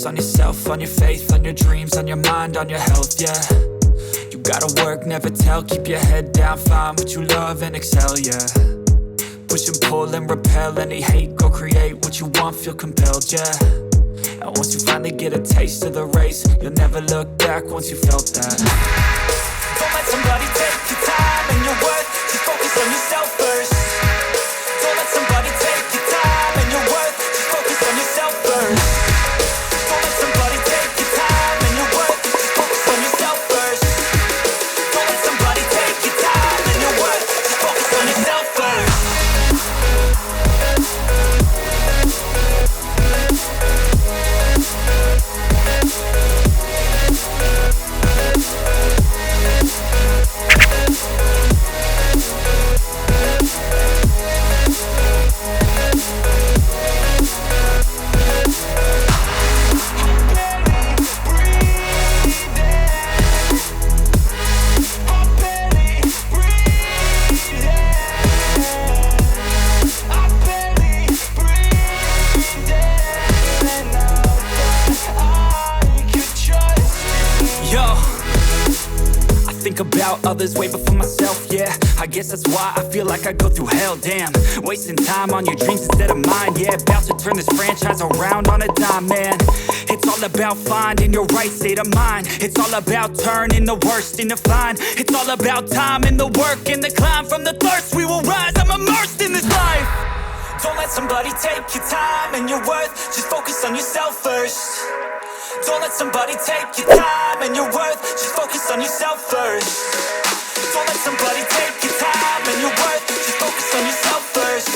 on yourself, on your faith, on your dreams, on your mind, on your health, yeah. You gotta work, never tell, keep your head down, find what you love and excel, yeah. Push and pull and repel any hate, go create what you want, feel compelled, yeah. And once you finally get a taste of the race, you'll never look back once you felt that. Don't let somebody take your time and your worth, just focus on yourself first. Don't let somebody take your time and your worth, just focus on yourself first. Don't let somebody take your time and your worth, just focus on yourself first. Don't let somebody take your time and your worth, just focus on yourself first. About others way before myself, yeah. I guess that's why I feel like I go through hell, damn. Wasting time on your dreams instead of mine, yeah. About to turn this franchise around on a dime, man. It's all about finding your right state of mind. It's all about turning the worst into fine. It's all about time and the work and the climb. From the thirst we will rise, I'm immersed in this life. Don't let somebody take your time and your worth, just focus on yourself first. Don't let somebody take your time and your worth, just focus on yourself first. Don't let somebody take your time and your worth, just focus on yourself first.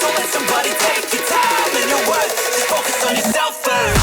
Don't let somebody take your time and your worth, just focus on yourself first.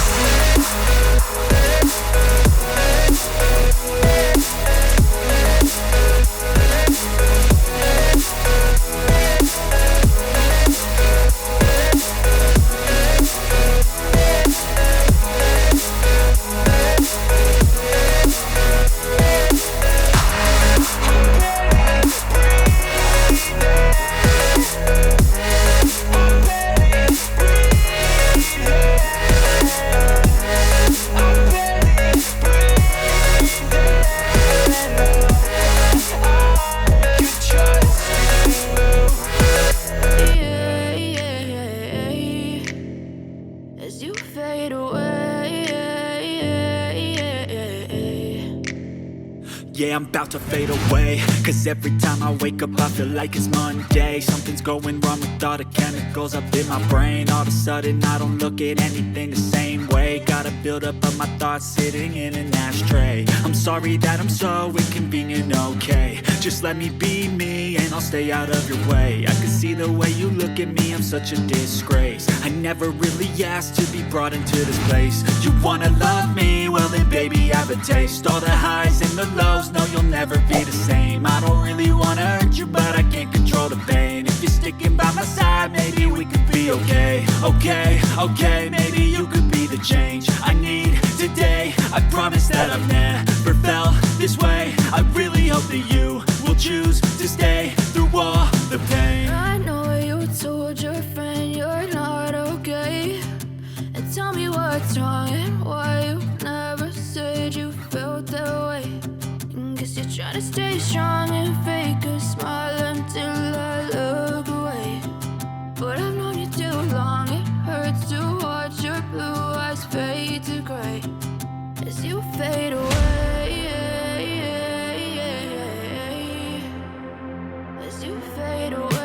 Yeah, I'm about to fade away, cause every time I wake up I feel like it's Monday. Something's going wrong with all the chemicals up in my brain. All of a sudden I don't look at anything the same way. Gotta build up of my thoughts sitting in an ashtray. I'm sorry that I'm so inconvenient, okay. Just let me be me and I'll stay out of your way. I can see the way you look at me, I'm such a disgrace. I never really asked to be brought into this place. You wanna love me? Well then baby I have a taste. All the highs and the lows, no you'll never be the same. I don't really wanna hurt you but I can't control the pain. If you're sticking by my side maybe we could be okay. Okay, maybe you could be the change I need today. I promise that I've never felt this way. I really hope that you will choose to stay through all the pain. I know you told your friend you're not okay, and tell me what's wrong and why you never said you felt that way. Guess you're trying to stay strong and fake a smile until I look away. But I've known you too long, it hurts to watch your blue eyes fade to gray as you fade away. As you fade away.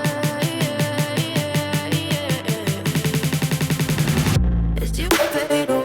As you fade away.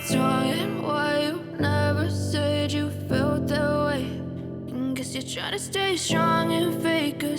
what's wrong and why you never said you felt that way. And guess you're trying to stay strong and fake a